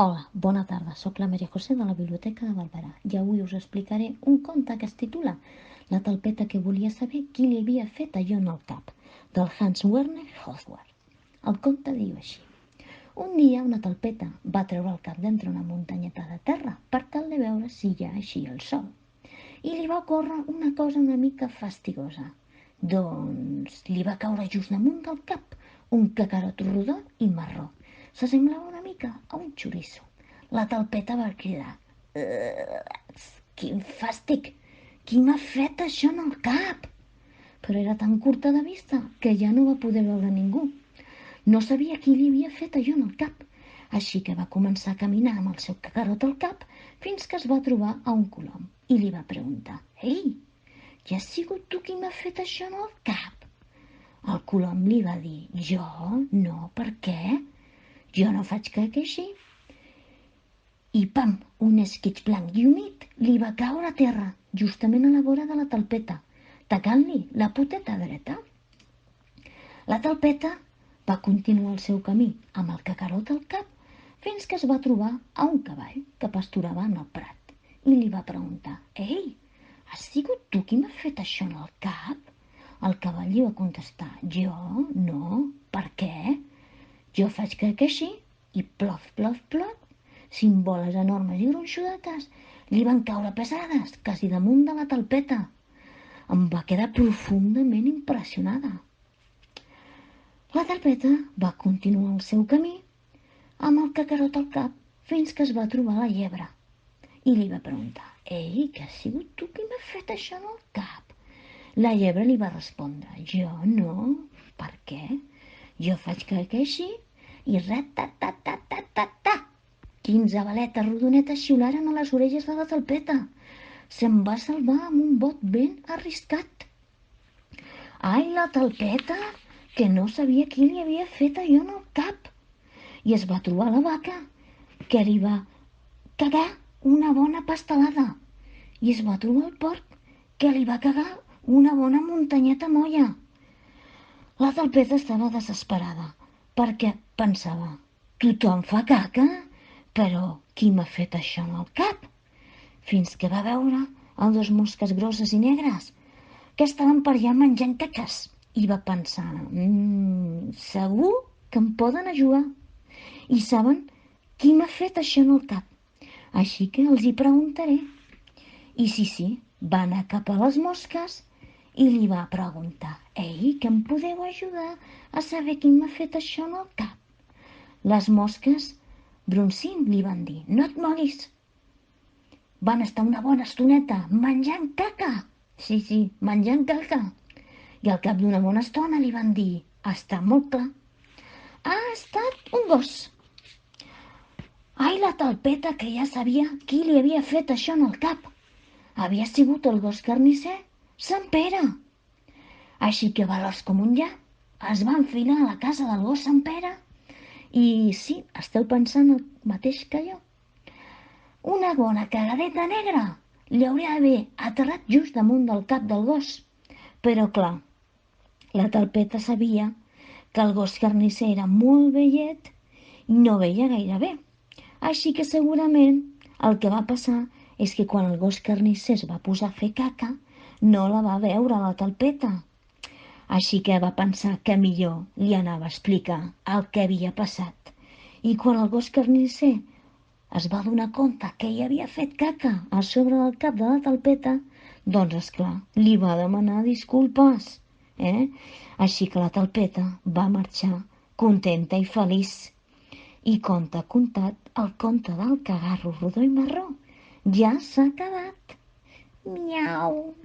Hola, bona tarda. Soc la Maria José de la Biblioteca de Barberà i avui us explicaré un conte que es titula La talpeta que volia saber qui li havia fet allò en el cap, del Hans Werner Hofwart. El conte diu així. Un dia una talpeta va treure el cap d'entre una muntanyeta de terra per tal de veure si ja eixia el sol. I li va ocórrer una cosa una mica fastigosa. Doncs li va caure just damunt del cap un cacarot rodó i marró. S'assemblava una mica a un xoriço. La talpeta va cridar. Quin fàstic! Qui m'ha fet això en el cap? Però era tan curta de vista que ja no va poder veure ningú. No sabia qui li havia fet allò en el cap, així que va començar a caminar amb el seu cacarot al cap fins que es va trobar a un colom i li va preguntar: «Ei, ja has sigut tu qui m'ha fet això en el cap?» El colom li va dir: «Jo? No, per què? Jo no faig crec així». I pam, un esquitx blanc i humit li va caure a terra, justament a la vora de la talpeta, tacant-li la poteta dreta. La talpeta va continuar el seu camí amb el cacarot al cap fins que es va trobar a un cavall que pasturava en el prat i li va preguntar: «Ei, has sigut tu qui m'ha fet això en el cap?» El cavall li va contestar: «Jo? No, per què? Jo faig crec així», i plof, plof, plof, 5 boles enormes i gronxodetes li van caure pesades, quasi damunt de la talpeta. Em va quedar profundament impressionada. La talpeta va continuar el seu camí amb el cacarot al cap fins que es va trobar la llebre i li va preguntar: «Ei, que has sigut tu qui m'ha fet això en el cap?» La llebre li va respondre: «Jo no, per què? Jo faig crec així», i rat-ta-ta-ta-ta-ta-ta, 15 baletes rodonetes xiularen a les orelles de la talpeta. Se'n va salvar amb un bot ben arriscat. Ai, la talpeta, que no sabia qui li havia fet allò en el cap. I es va trobar la vaca, que li va cagar una bona pastelada. I es va trobar el porc, que li va cagar una bona muntanyeta molla. La talpeta estava desesperada, perquè pensava: «Tothom fa caca, però qui m'ha fet això en el cap?» Fins que va veure els 2 mosques grosses i negres que estaven per allà menjant caques i va pensar: segur que em poden ajudar i saben qui m'ha fet això en el cap, així que els hi preguntaré». I sí, va anar cap a les mosques i li va preguntar: «Ei, que em podeu ajudar a saber qui m'ha fet això en el cap?» Les mosques, brunzint, li van dir: «No et moguis». Van estar una bona estoneta menjant caca. Sí, menjant caca. I al cap d'una bona estona li van dir: «Està molt clar. Ha estat un gos». Ai, la talpeta, que ja sabia qui li havia fet això en el cap. Havia sigut el gos carnisser, Sant Pere. Així que veloç com un lla es va enfilar a la casa del gos Sant Pere. I sí, esteu pensant el mateix que jo. Una bona cagadeta negra li hauria d'haver aterrat just damunt del cap del gos. Però clar, la talpeta sabia que el gos carnisser era molt vellet i no veia gaire bé. Així que segurament el que va passar és que quan el gos carnisser es va posar a fer caca no la va veure la talpeta. Així que va pensar que millor li anava a explicar el que havia passat. I quan el gos carnisser es va donar compte que hi havia fet caca a sobre del cap de la talpeta, doncs esclar, li va demanar disculpes. Així que la talpeta va marxar contenta i feliç. I conte contat, el conte del cagarro rodó i marró ja s'ha acabat. Miau.